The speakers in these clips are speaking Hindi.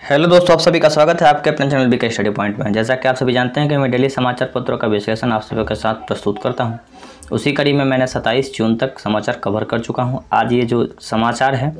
हेलो दोस्तों, आप सभी का स्वागत है आपके अपने चैनल बीके स्टडी पॉइंट में। जैसा कि आप सभी जानते हैं कि मैं डेली समाचार पत्रों का विश्लेषण आप सभी के साथ प्रस्तुत करता हूं। उसी कड़ी में मैंने 27 जून तक समाचार कवर कर चुका हूं। आज ये जो समाचार है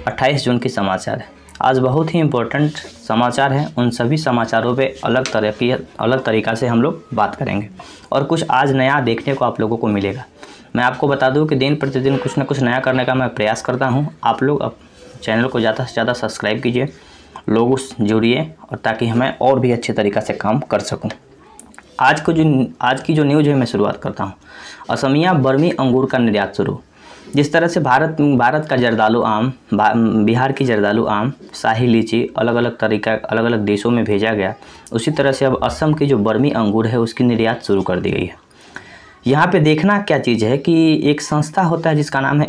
28 जून की समाचार है। आज बहुत ही इम्पोर्टेंट समाचार है। उन सभी समाचारों पे अलग तरीक़ा से हम लोग बात करेंगे और कुछ आज नया देखने को आप लोगों को मिलेगा। मैं आपको बता दूँ कि दिन प्रतिदिन कुछ ना कुछ नया करने का मैं प्रयास करता हूँ। आप लोग अब चैनल को ज़्यादा से ज़्यादा सब्सक्राइब कीजिए, लोग जुड़िए और ताकि हमें और भी अच्छे तरीक़ा से काम कर सकूं। आज की जो न्यूज़ है मैं शुरुआत करता हूं। असमिया बर्मी अंगूर का निर्यात शुरू। जिस तरह से भारत का जर्दालू आम, बिहार की जर्दालू आम, शाही लीची अलग अलग देशों में भेजा गया, उसी तरह से अब असम की जो बर्मी अंगूर है उसकी निर्यात शुरू कर दी गई है। यहाँ पे देखना क्या चीज़ है कि एक संस्था होता है जिसका नाम है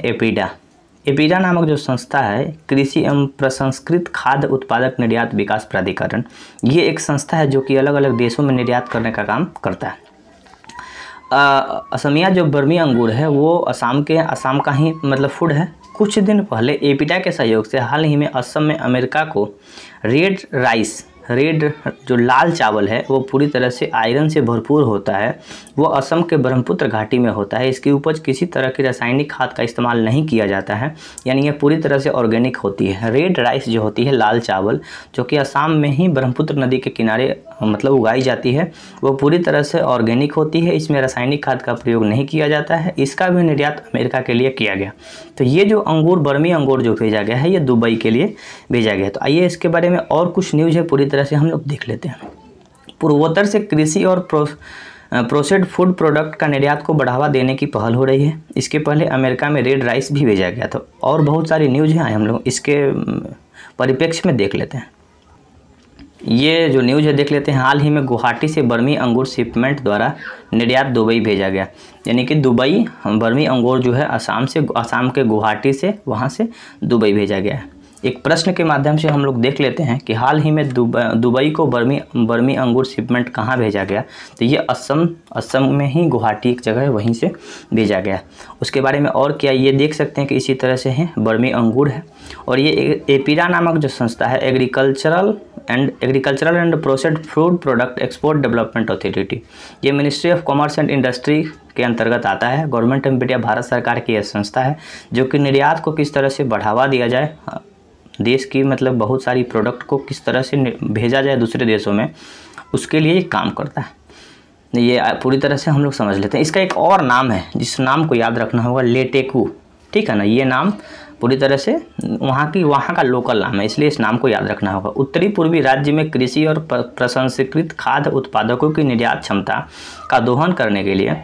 एपीडा नामक जो संस्था है, कृषि एवं प्रसंस्कृत खाद्य उत्पादक निर्यात विकास प्राधिकरण। ये एक संस्था है जो कि अलग अलग देशों में निर्यात करने का काम करता है। असमिया जो बर्मी अंगूर है वो असम का ही मतलब फूड है। कुछ दिन पहले एपीडा के सहयोग से हाल ही में असम में अमेरिका को रेड जो लाल चावल है वो पूरी तरह से आयरन से भरपूर होता है। वो असम के ब्रह्मपुत्र घाटी में होता है। इसकी उपज किसी तरह की रासायनिक खाद का इस्तेमाल नहीं किया जाता है, यानी ये पूरी तरह से ऑर्गेनिक होती है। रेड राइस जो होती है, लाल चावल, जो कि असम में ही ब्रह्मपुत्र नदी के किनारे मतलब उगाई जाती है, वो पूरी तरह से ऑर्गेनिक होती है। इसमें रासायनिक खाद का प्रयोग नहीं किया जाता है। इसका भी निर्यात अमेरिका के लिए किया गया। तो ये जो अंगूर, बर्मी अंगूर जो भेजा गया है, ये दुबई के लिए भेजा गया है। तो आइए इसके बारे में और कुछ न्यूज़ है पूरी तरह से हम लोग देख लेते हैं। पूर्वोत्तर से कृषि और प्रोसेस्ड फूड प्रोडक्ट का निर्यात को बढ़ावा देने की पहल हो रही है। इसके पहले अमेरिका में रेड राइस भी भेजा गया था और बहुत सारी न्यूज़ हैं, हम लोग इसके परिप्रेक्ष्य में देख लेते हैं। ये जो न्यूज़ है देख लेते हैं। हाल ही में गुवाहाटी से बर्मी अंगूर शिपमेंट द्वारा निर्यात दुबई भेजा गया, यानी कि दुबई बर्मी अंगूर जो है असम के गुवाहाटी से वहाँ से दुबई भेजा गया है। एक प्रश्न के माध्यम से हम लोग देख लेते हैं कि हाल ही में दुबई को बर्मी अंगूर शिपमेंट कहाँ भेजा गया। तो ये असम में ही गुवाहाटी एक जगह है, वहीं से भेजा गया। उसके बारे में और क्या ये देख सकते हैं कि इसी तरह से है बर्मी अंगूर है। और ये एपीडा नामक जो संस्था है, agricultural and processed food product export development authority, ये ministry of commerce and industry के अंतर्गत आता है। गवर्नमेंट ऑफ इंडिया, भारत सरकार की यह संस्था है जो कि निर्यात को किस तरह से बढ़ावा दिया जाए, देश की मतलब बहुत सारी प्रोडक्ट को किस तरह से भेजा जाए दूसरे देशों में, उसके लिए काम करता है। ये पूरी तरह से हम लोग समझ लेते हैं। इसका एक और नाम है जिस नाम को याद रखना होगा, लेटेकू, ठीक है ना। ये नाम पूरी तरह से वहाँ का लोकल नाम है, इसलिए इस नाम को याद रखना होगा। उत्तरी पूर्वी राज्य में कृषि और प्रसंस्कृत खाद्य उत्पादकों की निर्यात क्षमता का दोहन करने के लिए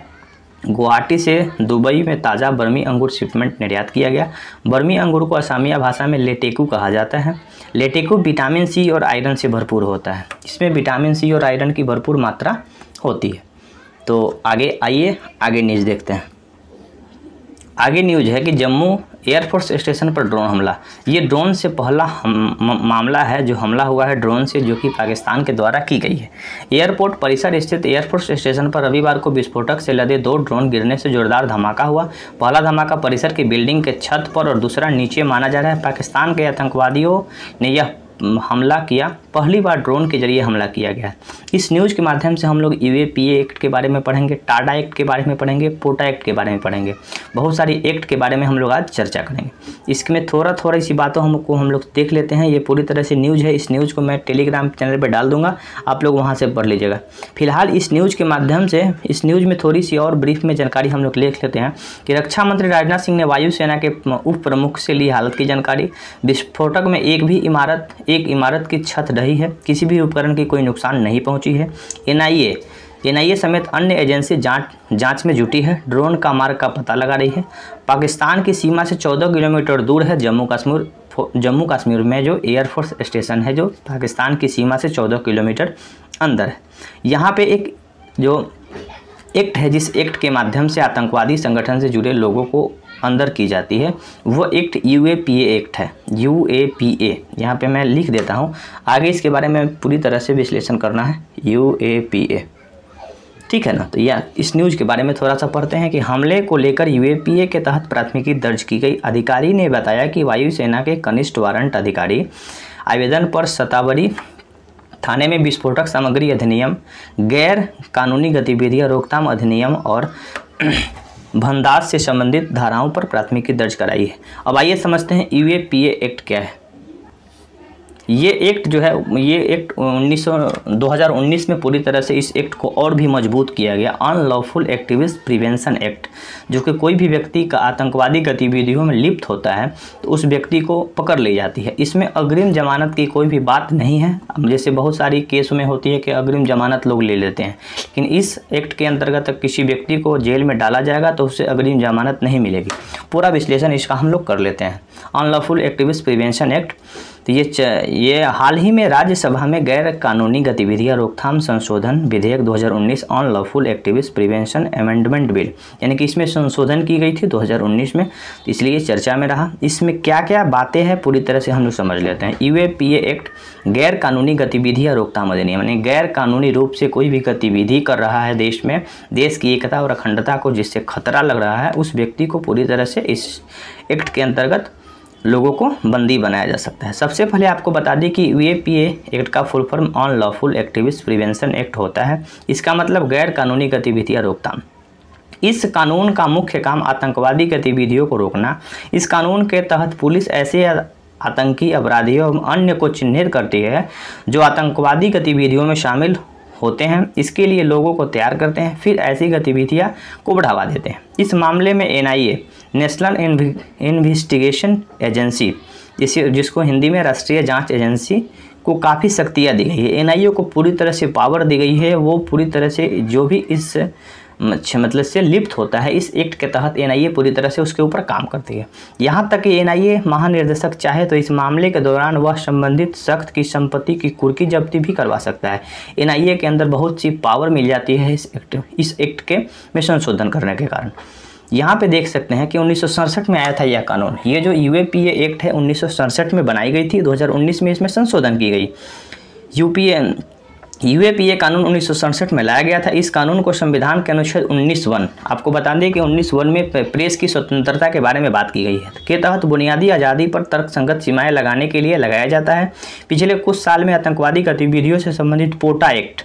गुवाहाटी से दुबई में ताज़ा बर्मी अंगूर शिपमेंट निर्यात किया गया। बर्मी अंगूर को असमिया भाषा में लेटेकू कहा जाता है। लेटेकू विटामिन सी और आयरन से भरपूर होता है। इसमें विटामिन सी और आयरन की भरपूर मात्रा होती है। तो आइए आगे न्यूज़ देखते हैं। आगे न्यूज़ है कि जम्मू एयरफोर्स स्टेशन पर ड्रोन हमला। ये ड्रोन से पहला मामला है जो हमला हुआ है ड्रोन से, जो कि पाकिस्तान के द्वारा की गई है। एयरपोर्ट परिसर स्थित एयरफोर्स स्टेशन पर रविवार को विस्फोटक से लदे 2 ड्रोन गिरने से जोरदार धमाका हुआ। पहला धमाका परिसर की बिल्डिंग के छत पर और दूसरा नीचे माना जा रहा है। पाकिस्तान के आतंकवादियों ने यह हमला किया। पहली बार ड्रोन के जरिए हमला किया गया। इस न्यूज़ के माध्यम से हम लोग यूएपीए एक्ट के बारे में पढ़ेंगे, टाडा एक्ट के बारे में पढ़ेंगे, पोटा एक्ट के बारे में पढ़ेंगे। बहुत सारी एक्ट के बारे में हम लोग आज चर्चा करेंगे। इसमें थोड़ा सी बातों हम लोग देख लेते हैं। ये पूरी तरह से न्यूज़ है। इस न्यूज़ को मैं टेलीग्राम चैनल पर डाल दूंगा, आप लोग वहाँ से पढ़ लीजिएगा। फिलहाल इस न्यूज़ के माध्यम से इस न्यूज़ में थोड़ी सी और ब्रीफ में जानकारी हम लोग लिख लेते हैं कि रक्षा मंत्री राजनाथ सिंह ने वायुसेना के उप प्रमुख से ली हालत की जानकारी। विस्फोटक में एक इमारत की छत ढही है। किसी भी उपकरण की कोई नुकसान नहीं पहुंची है। एनआईए समेत अन्य एजेंसी जांच में जुटी है। ड्रोन का मार्ग का पता लगा रही है। पाकिस्तान की सीमा से 14 किलोमीटर दूर है जम्मू कश्मीर में जो एयरफोर्स स्टेशन है, जो पाकिस्तान की सीमा से 14 किलोमीटर अंदर है। यहाँ पे एक जो एक्ट है, जिस एक्ट के माध्यम से आतंकवादी संगठन से जुड़े लोगों को अंदर की जाती है, वो एक्ट यूएपीए एक्ट है। यूएपीए यहाँ पे मैं लिख देता हूँ, आगे इसके बारे में पूरी तरह से विश्लेषण करना है। यूएपीए, ठीक है ना। तो यह इस न्यूज़ के बारे में थोड़ा सा पढ़ते हैं कि हमले को लेकर यूएपीए के तहत प्राथमिकी दर्ज की गई। अधिकारी ने बताया कि वायुसेना के कनिष्ठ वारंट अधिकारी आवेदन पर सताबरी थाने में विस्फोटक सामग्री अधिनियम, गैर कानूनी गतिविधियां रोकथाम अधिनियम और भंडास से संबंधित धाराओं पर प्राथमिकी दर्ज कराई है। अब आइए समझते हैं यूएपीए एक्ट क्या है। ये एक्ट जो है, ये एक्ट 2019 में पूरी तरह से इस एक्ट को और भी मजबूत किया गया। अनलॉफुल एक्टिविस्ट प्रिवेंशन एक्ट, जो कि कोई भी व्यक्ति का आतंकवादी गतिविधियों में लिप्त होता है तो उस व्यक्ति को पकड़ ली जाती है। इसमें अग्रिम जमानत की कोई भी बात नहीं है, जैसे बहुत सारी केस में होती है कि अग्रिम जमानत लोग ले लेते हैं, लेकिन इस एक्ट के अंतर्गत किसी व्यक्ति को जेल में डाला जाएगा तो उससे अग्रिम जमानत नहीं मिलेगी। पूरा विश्लेषण इसका हम लोग कर लेते हैं। अनलॉफुल एक्टिविस्ट प्रिवेंशन एक्ट, तो ये हाल ही में राज्यसभा में गैर कानूनी गतिविधियां रोकथाम संशोधन विधेयक 2019 unlawful activist prevention amendment bill, यानी कि इसमें संशोधन की गई थी 2019 में, इसलिए चर्चा में रहा। इसमें क्या क्या बातें हैं पूरी तरह से हम लोग समझ लेते हैं। यूएपीए एक्ट गैर कानूनी गतिविधियां रोकथाम अधिनियम, यानी गैर कानूनी रूप से कोई भी गतिविधि कर रहा है देश में, देश की एकता और अखंडता को जिससे खतरा लग रहा है, उस व्यक्ति को पूरी तरह से इस एक्ट के अंतर्गत लोगों को बंदी बनाया जा सकता है। सबसे पहले आपको बता दें कि यूएपीए एक्ट का full form unlawful activist prevention act होता है। इसका मतलब गैर कानूनी गतिविधियां रोकथाम। इस कानून का मुख्य काम आतंकवादी गतिविधियों को रोकना। इस कानून के तहत पुलिस ऐसे आतंकी अपराधियों एवं अन्य को चिन्हित करती है जो आतंकवादी गतिविधियों में शामिल होते हैं, इसके लिए लोगों को तैयार करते हैं, फिर ऐसी गतिविधियां को बढ़ावा देते हैं। इस मामले में एनआईए, नेशनल इन्वेस्टिगेशन एजेंसी, जिसको हिंदी में राष्ट्रीय जांच एजेंसी, को काफ़ी शक्तियाँ दी गई है। एनआईए को पूरी तरह से पावर दी गई है। वो पूरी तरह से जो भी इस मतलब से लिप्त होता है इस एक्ट के तहत, एनआईए पूरी तरह से उसके ऊपर काम करती है। यहाँ तक कि एनआईए महानिर्देशक चाहे तो इस मामले के दौरान वह संबंधित शख्स की संपत्ति की कुर्की जब्ती भी करवा सकता है। एनआईए के अंदर बहुत सी पावर मिल जाती है इस एक्ट के में संशोधन करने के कारण। यहाँ पे देख सकते हैं कि 1967 में आया था यह कानून। ये जो यूएपीए एक्ट है 1967 में बनाई गई थी, 2019 में इसमें संशोधन की गई। यूएपीए कानून 1967 में लाया गया था। इस कानून को संविधान के अनुच्छेद 19(1), आपको बता दें कि 19(1) में प्रेस की स्वतंत्रता के बारे में बात की गई है, के तहत बुनियादी आज़ादी पर तर्कसंगत सीमाएं लगाने के लिए लगाया जाता है। पिछले कुछ साल में आतंकवादी गतिविधियों से संबंधित पोटा एक्ट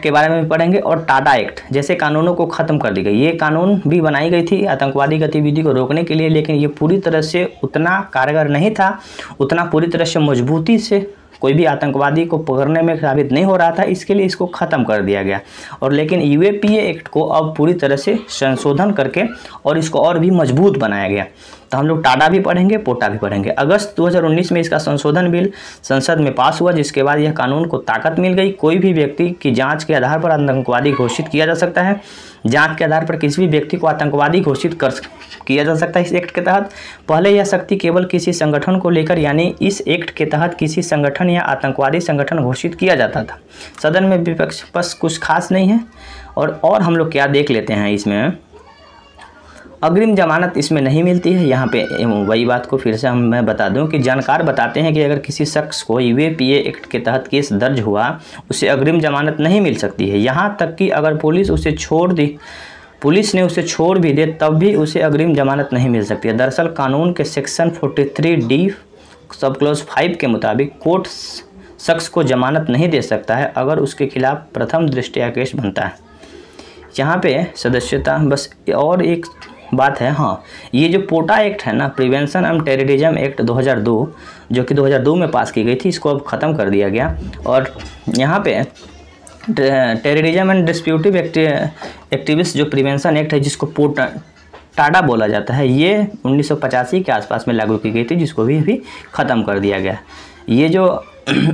के बारे में भी पढ़ेंगे, और टाडा एक्ट जैसे कानूनों को ख़त्म कर दी गई। ये कानून भी बनाई गई थी आतंकवादी गतिविधि को रोकने के लिए, लेकिन ये पूरी तरह से उतना कारगर नहीं था, उतना पूरी तरह से मजबूती से कोई भी आतंकवादी को पकड़ने में साबित नहीं हो रहा था, इसके लिए इसको ख़त्म कर दिया गया। और लेकिन यूएपीए एक्ट को अब पूरी तरह से संशोधन करके और इसको और भी मजबूत बनाया गया। तो हम लोग टाडा भी पढ़ेंगे, पोटा भी पढ़ेंगे। अगस्त 2019 में इसका संशोधन बिल संसद में पास हुआ, जिसके बाद यह कानून को ताकत मिल गई। कोई भी व्यक्ति की जांच के आधार पर आतंकवादी घोषित किया जा सकता है। जांच के आधार पर किसी भी व्यक्ति को आतंकवादी घोषित किया जा सकता है इस एक्ट के तहत। पहले यह शक्ति केवल किसी संगठन को लेकर, यानी इस एक्ट के तहत किसी संगठन या आतंकवादी संगठन घोषित किया जाता था। सदन में विपक्ष बस कुछ खास नहीं है। और हम लोग क्या देख लेते हैं, इसमें अग्रिम जमानत इसमें नहीं मिलती है। यहाँ पे वही बात को फिर से मैं बता दूं कि जानकार बताते हैं कि अगर किसी शख्स को यूएपीए एक्ट के तहत केस दर्ज हुआ, उसे अग्रिम जमानत नहीं मिल सकती है। यहाँ तक कि अगर पुलिस ने उसे छोड़ भी दे तब भी उसे अग्रिम जमानत नहीं मिल सकती है। दरअसल कानून के सेक्शन 43D सब क्लॉज 5 के मुताबिक कोर्ट शख्स को जमानत नहीं दे सकता है अगर उसके खिलाफ प्रथम दृष्टया केस बनता है। यहाँ पे सदस्यता बस और एक बात है, हाँ, ये जो पोटा एक्ट है ना, प्रिवेंशन एंड टेररिज्म एक्ट 2002, जो कि 2002 में पास की गई थी, इसको अब ख़त्म कर दिया गया। और यहाँ पे टेररिज्म एंड डिस्प्यूटिव एक्टिविस्ट जो प्रिवेंशन एक्ट है, जिसको टाडा बोला जाता है, ये 1985 के आसपास में लागू की गई थी, जिसको भी अभी ख़त्म कर दिया गया। ये जो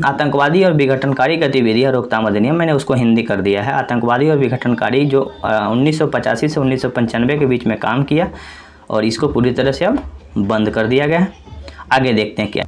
आतंकवादी और विघटनकारी गतिविधियां रोकथाम अधिनियम, मैंने उसको हिंदी कर दिया है। आतंकवादी और विघटनकारी जो 1985 से 1995 के बीच में काम किया, और इसको पूरी तरह से अब बंद कर दिया गया है। आगे देखते हैं क्या।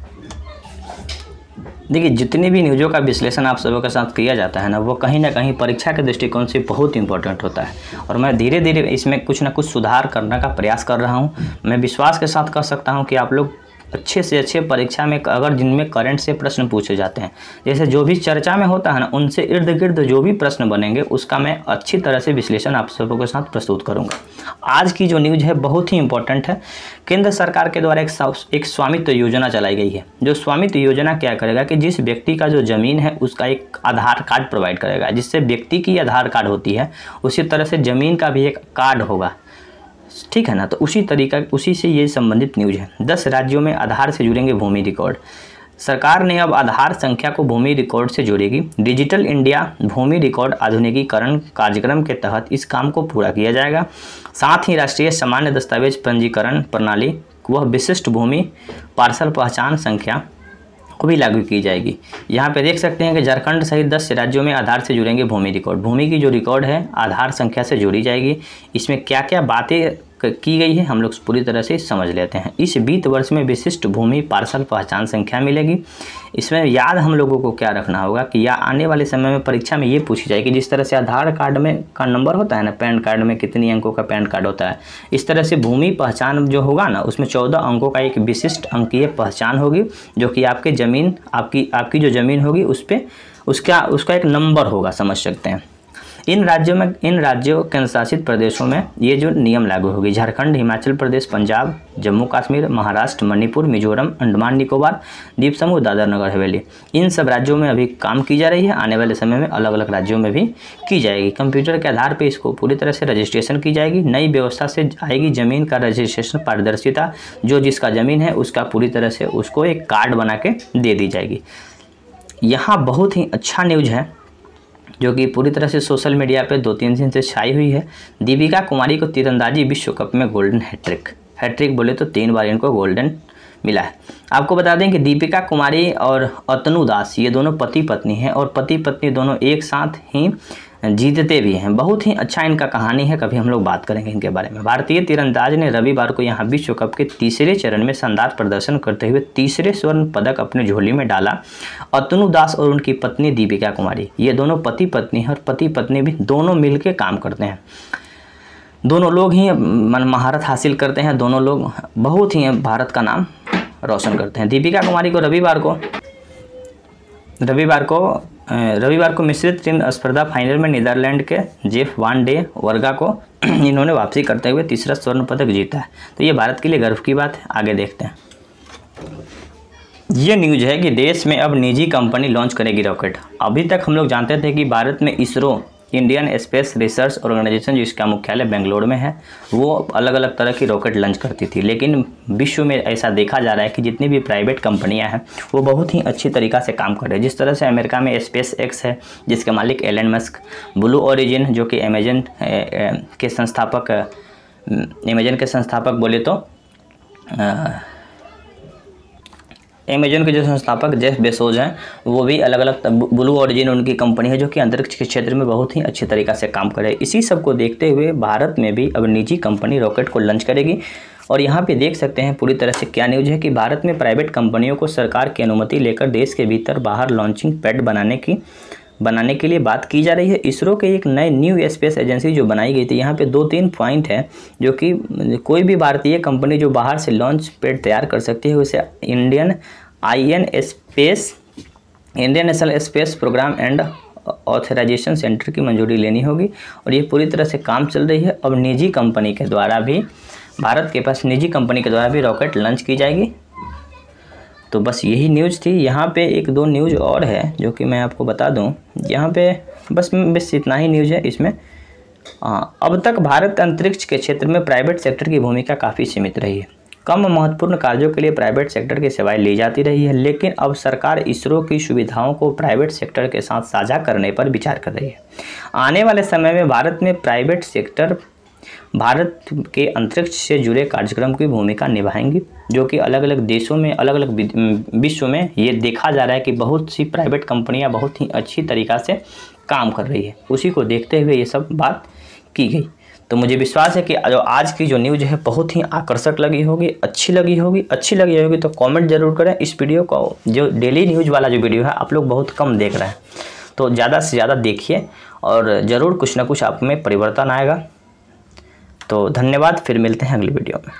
देखिए, जितनी भी न्यूज़ों का विश्लेषण आप सबों के साथ किया जाता है ना, वो कहीं ना कहीं परीक्षा के दृष्टिकोण से बहुत इंपॉर्टेंट होता है, और मैं धीरे धीरे इसमें कुछ ना कुछ सुधार करने का प्रयास कर रहा हूँ। मैं विश्वास के साथ कह सकता हूँ कि आप लोग अच्छे से अच्छे परीक्षा में अगर जिनमें करंट से प्रश्न पूछे जाते हैं, जैसे जो भी चर्चा में होता है ना, उनसे इर्द गिर्द जो भी प्रश्न बनेंगे उसका मैं अच्छी तरह से विश्लेषण आप सबों के साथ प्रस्तुत करूंगा। आज की जो न्यूज़ है बहुत ही इंपॉर्टेंट है। केंद्र सरकार के द्वारा एक स्वामित्व योजना चलाई गई है। जो स्वामित्व योजना क्या करेगा कि जिस व्यक्ति का जो ज़मीन है उसका एक आधार कार्ड प्रोवाइड करेगा, जिससे व्यक्ति की आधार कार्ड होती है उसी तरह से ज़मीन का भी एक कार्ड होगा, ठीक है ना। तो उसी से ये संबंधित न्यूज़ है। 10 राज्यों में आधार से जुड़ेंगे भूमि रिकॉर्ड। सरकार ने अब आधार संख्या को भूमि रिकॉर्ड से जोड़ेगी। डिजिटल इंडिया भूमि रिकॉर्ड आधुनिकीकरण कार्यक्रम के तहत इस काम को पूरा किया जाएगा। साथ ही राष्ट्रीय सामान्य दस्तावेज पंजीकरण प्रणाली वह विशिष्ट भूमि पार्सल पहचान संख्या को भी लागू की जाएगी। यहाँ पे देख सकते हैं कि झारखंड सहित 10 राज्यों में आधार से जुड़ेंगे भूमि रिकॉर्ड। भूमि की जो रिकॉर्ड है आधार संख्या से जोड़ी जाएगी। इसमें क्या क्या बातें की गई है हम लोग पूरी तरह से समझ लेते हैं। इस वित्त वर्ष में विशिष्ट भूमि पार्सल पहचान संख्या मिलेगी। इसमें याद हम लोगों को क्या रखना होगा कि या आने वाले समय में परीक्षा में ये पूछी जाएगी, जिस तरह से आधार कार्ड में का नंबर होता है ना, पैन कार्ड में कितनी अंकों का पैन कार्ड होता है, इस तरह से भूमि पहचान जो होगा ना उसमें 14 अंकों का एक विशिष्ट अंकीय पहचान होगी, जो कि आपके ज़मीन आपकी जो ज़मीन होगी उस पर उसका एक नंबर होगा, समझ सकते हैं। इन राज्यों केंद्र शासित प्रदेशों में ये जो नियम लागू होगी। झारखंड, हिमाचल प्रदेश, पंजाब, जम्मू कश्मीर, महाराष्ट्र, मणिपुर, मिजोरम, अंडमान निकोबार, द्वीप समूह, दादर नगर हवेली, इन सब राज्यों में अभी काम की जा रही है। आने वाले समय में अलग अलग राज्यों में भी की जाएगी। कंप्यूटर के आधार पर इसको पूरी तरह से रजिस्ट्रेशन की जाएगी। नई व्यवस्था से आएगी ज़मीन का रजिस्ट्रेशन, पारदर्शिता, जो जिसका ज़मीन है उसका पूरी तरह से उसको एक कार्ड बना के दे दी जाएगी। यहाँ बहुत ही अच्छा न्यूज़ है जो कि पूरी तरह से सोशल मीडिया पे 2-3 दिन से छाई हुई है। दीपिका कुमारी को तीरंदाजी विश्व कप में गोल्डन हैट्रिक बोले तो 3 बार इनको गोल्डन मिला है। आपको बता दें कि दीपिका कुमारी और अतनु दास ये दोनों पति पत्नी हैं और पति पत्नी दोनों एक साथ ही जीतते भी हैं। बहुत ही अच्छा इनका कहानी है, कभी हम लोग बात करेंगे इनके बारे में। भारतीय तीरंदाज ने रविवार को यहां विश्व कप के तीसरे चरण में शानदार प्रदर्शन करते हुए तीसरे स्वर्ण पदक अपने झोली में डाला। अतनु दास और उनकी पत्नी दीपिका कुमारी ये दोनों पति पत्नी हैं और पति पत्नी भी दोनों मिलकर काम करते हैं। दोनों लोग ही महारत हासिल करते हैं, दोनों लोग बहुत ही भारत का नाम रोशन करते हैं। दीपिका कुमारी को रविवार को मिश्रित टीम स्पर्धा फाइनल में नीदरलैंड के जेफ वान डे वर्गा को इन्होंने वापसी करते हुए तीसरा स्वर्ण पदक जीता है। तो ये भारत के लिए गर्व की बात है। आगे देखते हैं। ये न्यूज़ है कि देश में अब निजी कंपनी लॉन्च करेगी रॉकेट। अभी तक हम लोग जानते थे कि भारत में ISRO, Indian Space Research Organisation जिसका मुख्यालय बेंगलोर में है, वो अलग अलग तरह की रॉकेट लॉन्च करती थी। लेकिन विश्व में ऐसा देखा जा रहा है कि जितनी भी प्राइवेट कंपनियां हैं वो बहुत ही अच्छी तरीक़ा से काम कर रही है। जिस तरह से अमेरिका में स्पेस एक्स है जिसके मालिक एलन मस्क, ब्लू ओरिजिन जो कि अमेजन के संस्थापक बोले तो अमेजन के जो संस्थापक जेफ बेजोस हैं वो भी अलग अलग, ब्लू ओरिजिन उनकी कंपनी है जो कि अंतरिक्ष के क्षेत्र में बहुत ही अच्छे तरीक़ा से काम करे। इसी सब को देखते हुए भारत में भी अब निजी कंपनी रॉकेट को लॉन्च करेगी। और यहाँ पे देख सकते हैं पूरी तरह से क्या न्यूज़ है कि भारत में प्राइवेट कंपनियों को सरकार की अनुमति लेकर देश के भीतर बाहर लॉन्चिंग पैड बनाने के लिए बात की जा रही है। इसरो के एक नए न्यू स्पेस एजेंसी जो बनाई गई थी, यहाँ पे 2-3 पॉइंट है जो कि कोई भी भारतीय कंपनी जो बाहर से लॉन्च पैड तैयार कर सकती है उसे Indian National Space Programme and Authorisation Centre की मंजूरी लेनी होगी। और ये पूरी तरह से काम चल रही है। अब निजी कंपनी के द्वारा भी, भारत के पास निजी कंपनी के द्वारा भी रॉकेट लॉन्च की जाएगी। तो बस यही न्यूज़ थी। यहाँ पे 1-2 न्यूज़ और है जो कि मैं आपको बता दूँ। यहाँ पे बस इतना ही न्यूज़ है इसमें। अब तक भारत अंतरिक्ष के क्षेत्र में प्राइवेट सेक्टर की भूमिका काफ़ी सीमित रही है। कम महत्वपूर्ण कार्यों के लिए प्राइवेट सेक्टर की सेवाएं ली जाती रही है। लेकिन अब सरकार इसरो की सुविधाओं को प्राइवेट सेक्टर के साथ साझा करने पर विचार कर रही है। आने वाले समय में भारत में प्राइवेट सेक्टर भारत के अंतरिक्ष से जुड़े कार्यक्रम की भूमिका निभाएंगी, जो कि अलग अलग देशों में, अलग अलग विश्व में ये देखा जा रहा है कि बहुत सी प्राइवेट कंपनियां बहुत ही अच्छी तरीक़ा से काम कर रही है। उसी को देखते हुए ये सब बात की गई। तो मुझे विश्वास है कि जो आज की जो न्यूज़ है बहुत ही आकर्षक लगी होगी, अच्छी लगी होगी तो कमेंट जरूर करें। इस वीडियो को, जो डेली न्यूज़ वाला जो वीडियो है आप लोग बहुत कम देख रहे हैं, तो ज़्यादा से ज़्यादा देखिए और ज़रूर कुछ ना कुछ आप में परिवर्तन आएगा। तो धन्यवाद, फिर मिलते हैं अगली वीडियो में।